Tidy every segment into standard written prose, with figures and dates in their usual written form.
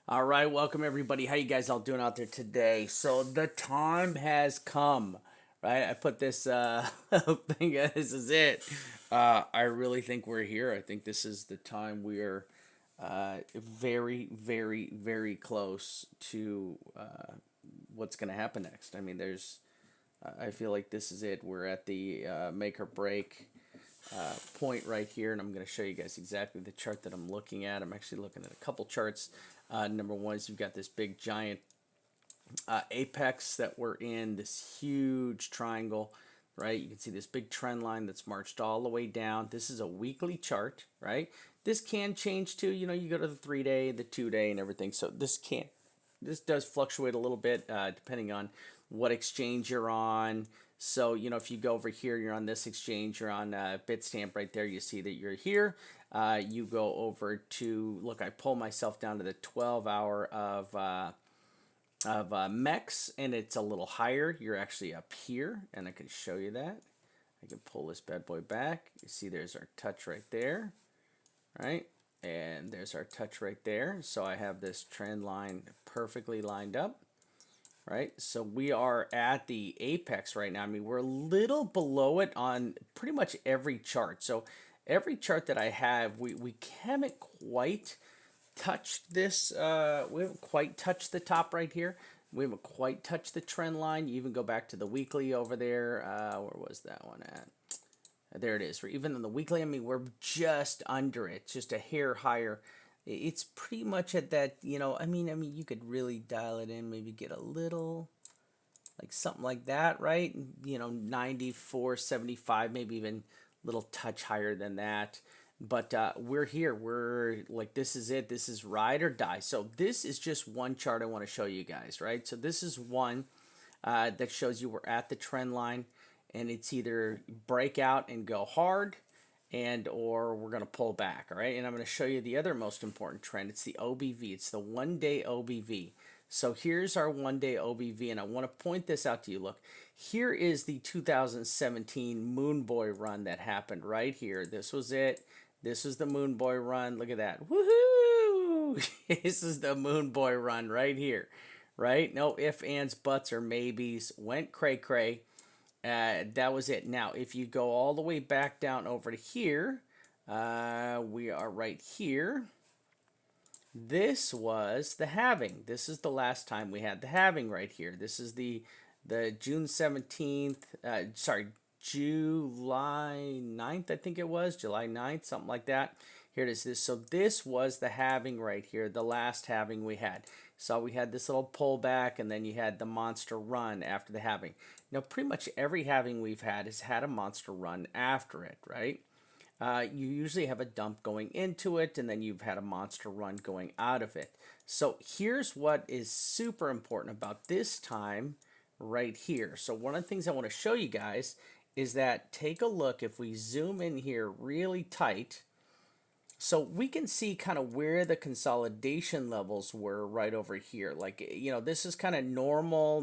All right, welcome everybody. How you guys all doing out there today? So the time has come, right? I put this thing. This is it. I really think we're here. I think this is the time we are very, very, very close to what's going to happen next. I mean, I feel like this is it. We're at the make or break point right here, and I'm going to show you guys exactly the chart that I'm looking at. I'm actually looking at a couple charts. Number one is you've got this big giant apex that we're in, this huge triangle, right? You can see this big trend line that's marched all the way down. This is a weekly chart, right? This can change too. You know, you go to the 3 day, the 2 day, and everything. So this does fluctuate a little bit depending on what exchange you're on. So, you know, if you go over here, you're on this exchange, you're on Bitstamp right there, you see that you're here. You go over to, look, I pull myself down to the 12 hour of MEX, and it's a little higher. You're actually up here, and I can show you that. I can pull this bad boy back. You see there's our touch right there, right? And there's our touch right there. So I have this trend line perfectly lined up, right? So we are at the apex right now. I mean, we're a little below it on pretty much every chart. So every chart that I have, we haven't quite touched this. We haven't quite touched the top right here. We haven't quite touched the trend line. You even go back to the weekly over there. Where was that one at? There it is. Even on the weekly, I mean, we're just under it, just a hair higher. It's pretty much at that, you know, I mean, you could really dial it in, maybe get a little, like something like that, right? You know, 94.75, maybe even a little touch higher than that. But we're here. We're like, this is it. This is ride or die. So this is just one chart I want to show you guys, right? So this is one that shows you we're at the trend line, and it's either break out and go hard, and or we're going to pull back. All right, and I'm going to show you the other most important trend. It's the OBV. It's the 1 day OBV. So here's our 1 day OBV, and I want to point this out to you. Look, here is the 2017 Moon Boy run that happened right here. This was it. This was the Moon Boy run. Look at that. Woohoo! This is the Moon Boy run right here. Right? No ifs, ands, buts, or maybes. Went cray cray. That was it. Now, if you go all the way back down over to here, we are right here. This was the halving. This is the last time we had the halving right here. This is the June 17th, sorry, July 9th, I think it was, July 9th, something like that. Here it is. So this was the halving right here, the last halving we had. So we had this little pullback, and then you had the monster run after the halving. Now, pretty much every halving we've had has had a monster run after it, right? You usually have a dump going into it, and then you've had a monster run going out of it. So here's what is super important about this time right here. So one of the things I want to show you guys is that, take a look, if we zoom in here really tight, so we can see kind of where the consolidation levels were right over here. Like, you know, this is kind of normal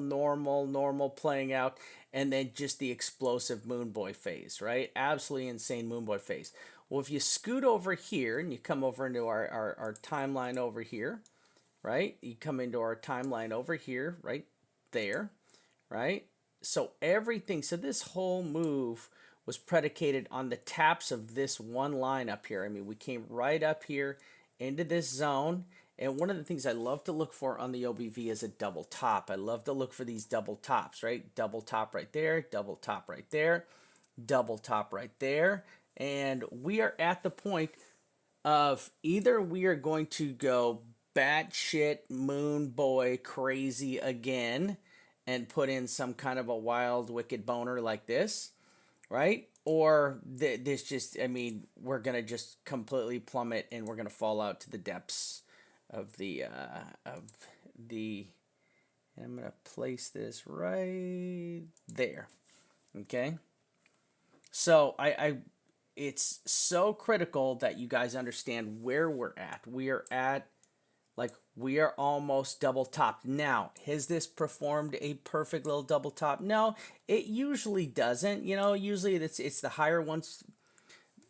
playing out, and then just the explosive Moon Boy phase, right? Absolutely insane Moon Boy phase. Well, if you scoot over here and you come over into our timeline over here, right? You come into our timeline over here, right there, right? So everything, so this whole move was predicated on the taps of this one line up here. I mean, we came right up here into this zone. And one of the things I love to look for on the OBV is a double top. I love to look for these double tops, right? Double top right there, double top right there, double top right there. And we are at the point of either we are going to go batshit Moon Boy crazy again and put in some kind of a wild, wicked boner like this, right? Or this just, I mean, we're gonna just completely plummet and we're gonna fall out to the depths of the. And I'm gonna place this right there. Okay. So it's so critical that you guys understand where we're at. We are at, like, we are almost double topped. Now, has this performed a perfect little double top? No, it usually doesn't. You know, usually it's the higher ones.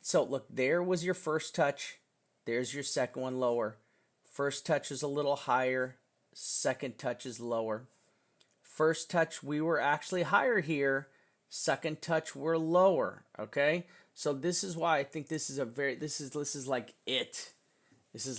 So look, there was your first touch. There's your second one lower. First touch is a little higher, second touch is lower. First touch, we were actually higher here. Second touch, we're lower. Okay, so this is why I think this is a very this is like it. This is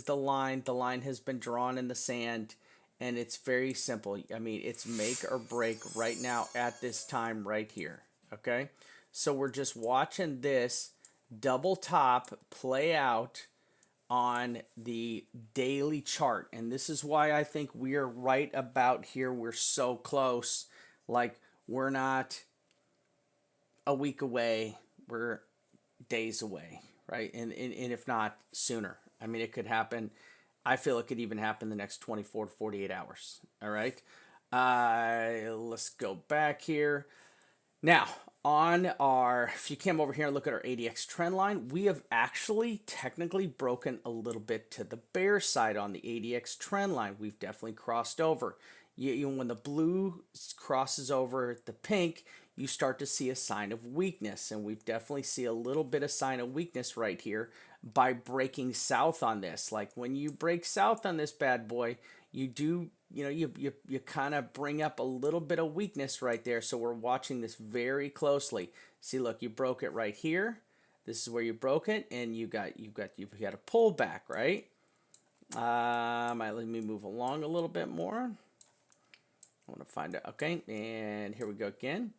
the line. The line has been drawn in the sand, and it's very simple. I mean, it's make or break right now at this time right here. Okay, so we're just watching this double top play out on the daily chart. And this is why I think we're right about here. We're so close. Like, we're not a week away, we're days away, right? And if not sooner. I mean, it could happen. I feel it could even happen the next 24 to 48 hours. All right. Let's go back here. Now, if you came over here and look at our ADX trend line, we have actually technically broken a little bit to the bear side on the ADX trend line. We've definitely crossed over. When the blue crosses over the pink, you start to see a sign of weakness, and we definitely see a little bit of sign of weakness right here by breaking south on this. Like, when you break south on this bad boy, you do, you kind of bring up a little bit of weakness right there. So we're watching this very closely. See, look, you broke it right here. This is where you broke it, and you had a pullback, right? Let me move along a little bit more. I want to find out. Okay, and here we go again.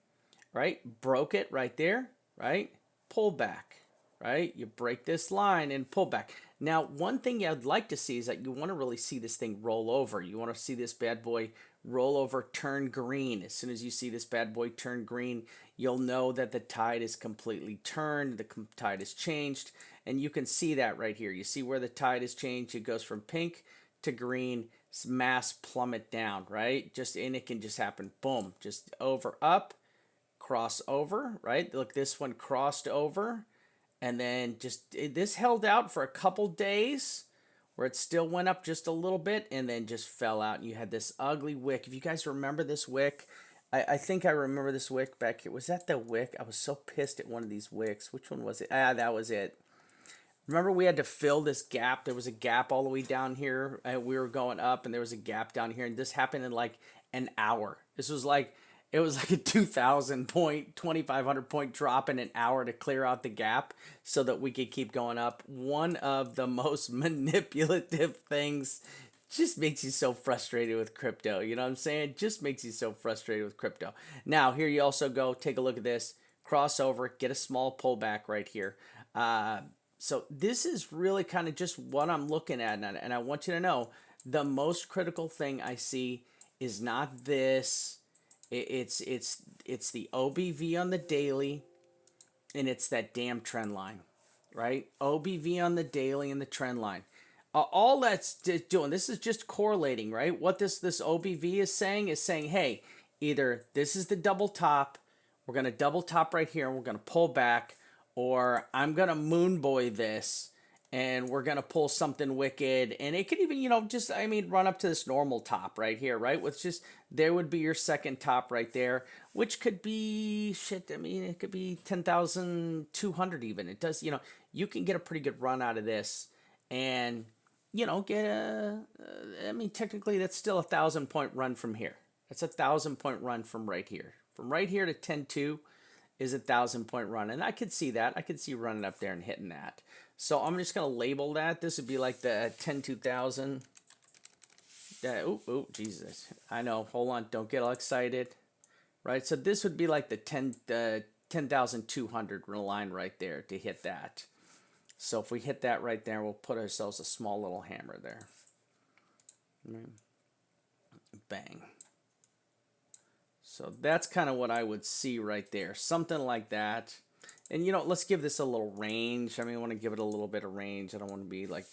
Right, broke it right there. Right, pull back. Right, you break this line and pull back. Now, one thing I'd like to see is that you want to really see this thing roll over. You want to see this bad boy roll over, turn green. As soon as you see this bad boy turn green, you'll know that the tide is completely turned. The tide has changed, and you can see that right here. You see where the tide has changed. It goes from pink to green, mass plummet down, right? And it can just happen. Boom, just over, up, cross over, right? Look, this one crossed over. And then this held out for a couple days where it still went up just a little bit and then just fell out. And you had this ugly wick. If you guys remember this wick, I think I remember this wick back here. Was that the wick? I was so pissed at one of these wicks. Which one was it? That was it. Remember, we had to fill this gap. There was a gap all the way down here. We were going up, and there was a gap down here. And this happened in like an hour. It was like a 2,000 point, 2,500 point drop in an hour to clear out the gap so that we could keep going up. One of the most manipulative things. Just makes you so frustrated with crypto. You know what I'm saying? Just makes you so frustrated with crypto. Now, here you also go, take a look at this. Crossover, get a small pullback right here. So this is really kind of just what I'm looking at. And I want you to know, the most critical thing I see is not this. It's the OBV on the daily, and it's that damn trend line, right? OBV on the daily and the trend line. All that's doing, this is just correlating, right? What this OBV is saying, hey, either this is the double top, we're going to double top right here, and we're going to pull back, or I'm going to moon boy this, and we're going to pull something wicked. And it could even, run up to this normal top right here, right? There would be your second top right there, which could be, it could be 10,200 even. It does, you can get a pretty good run out of this. And, technically that's still 1,000-point run from here. That's 1,000-point run from right here. From right here to 10.2 is 1,000-point run. And I could see that. I could see running up there and hitting that. So I'm just going to label that. This would be like the 10,2000. Oh, Jesus. I know. Hold on. Don't get all excited. Right? So this would be like the 10,200 line right there to hit that. So if we hit that right there, we'll put ourselves a small little hammer there. Bang. So that's kind of what I would see right there. Something like that. And, let's give this a little range. I want to give it a little bit of range. I don't want to be like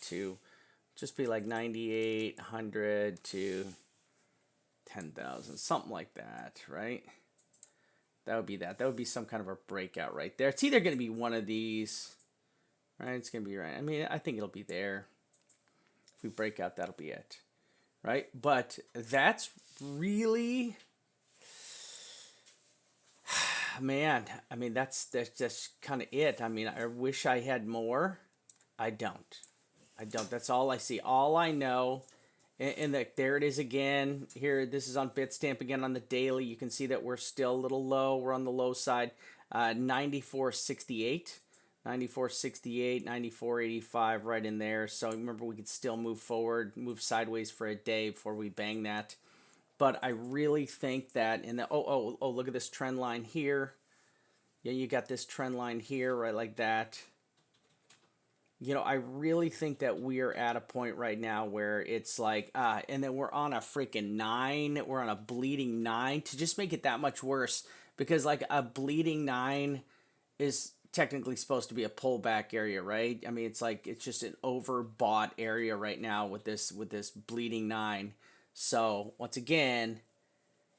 just be like 9,800 to 10,000, something like that, right? That would be that. That would be some kind of a breakout right there. It's either going to be one of these, right? It's going to be right. I think it'll be there. If we break out, that'll be it, right? But that's really... Man, that's just kind of it. I wish I had more. I don't. I don't. That's all I see. All I know, there it is again. Here, this is on Bitstamp again on the daily. You can see that we're still a little low. We're on the low side. 94.68, 94.68, 94.85, right in there. So remember, we could still move forward, move sideways for a day before we bang that. But I really think that in the look at this trend line here. Yeah, you got this trend line here, right, like that. You know, I really think that we are at a point right now where it's like, and then we're on a freaking 9. We're on a bleeding 9 to just make it that much worse, because like a bleeding 9 is technically supposed to be a pullback area, right? I mean, it's like it's just an overbought area right now with this bleeding 9. So once again,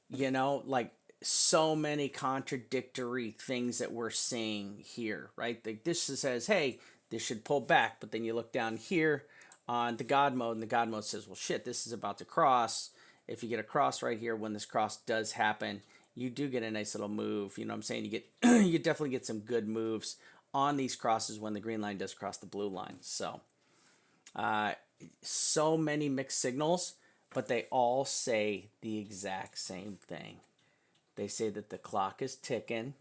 you know, like so many contradictory things that we're seeing here, right? Like this says, hey, this should pull back, but then you look down here on the God mode, and the God mode says, well, shit, this is about to cross. If you get a cross right here, when this cross does happen, you do get a nice little move. You know what I'm saying? You get you definitely get some good moves on these crosses when the green line does cross the blue line. So, so many mixed signals, but they all say the exact same thing. They say that the clock is ticking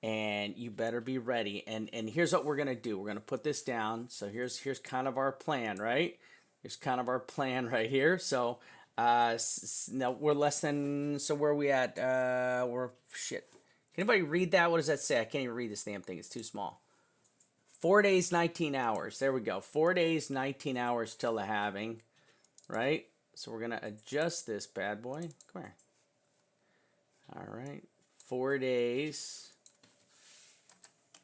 and you better be ready. And here's what we're going to do. We're going to put this down. So here's kind of our plan, right? Here's kind of our plan right here. So now we're less than, so where are we at? We're, shit. Can anybody read that? What does that say? I can't even read this damn thing. It's too small. 4 days, 19 hours. There we go. 4 days, 19 hours till the halving, right? So we're going to adjust this bad boy. Come here. All right. 4 days.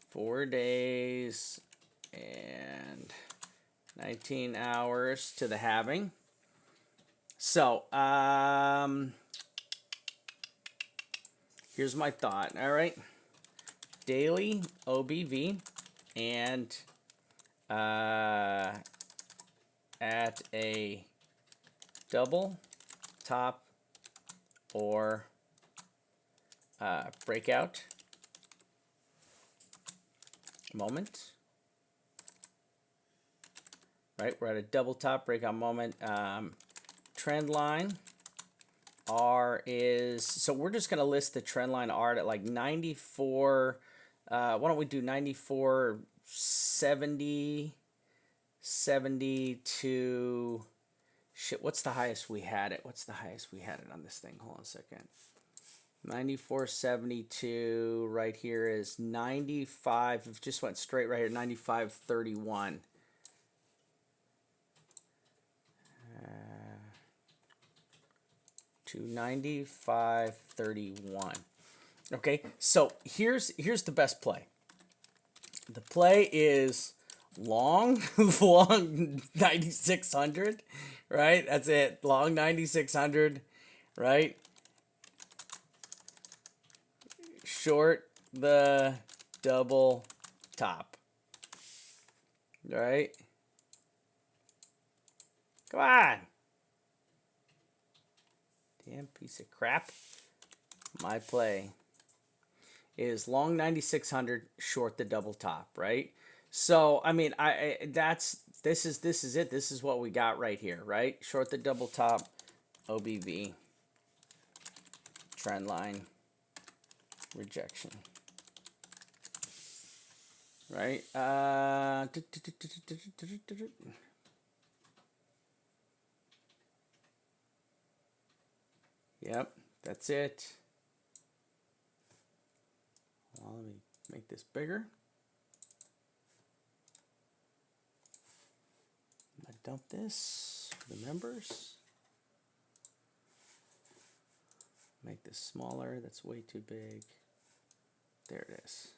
4 days and 19 hours to the halving. So, here's my thought. All right. Daily OBV and at a double top or breakout moment, right? We're at a double top breakout moment. Trend line R is, so we're just going to list the trend line R at like 94. Why don't we do 94.70, 72, shit, what's the highest we had it? What's the highest we had it on this thing? Hold on a second. 94.72 right here is 95. It just went straight right here. 95.31. To 95.31. Okay, so here's the best play. The play is long, long 9600, right? That's it. Long 9600, right? Short the double top, right? Come on. Damn piece of crap. My play is long 9600, short the double top, right? So, I mean, this is it. This is what we got right here, right? Short the double top, OBV, trend line, rejection, right? Yep, that's it. Well, let me make this bigger. I'm gonna dump this for the members. Make this smaller. That's way too big. There it is.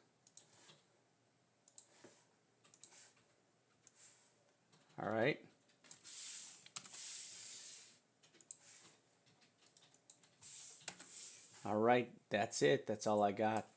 All right. All right, that's it. That's all I got.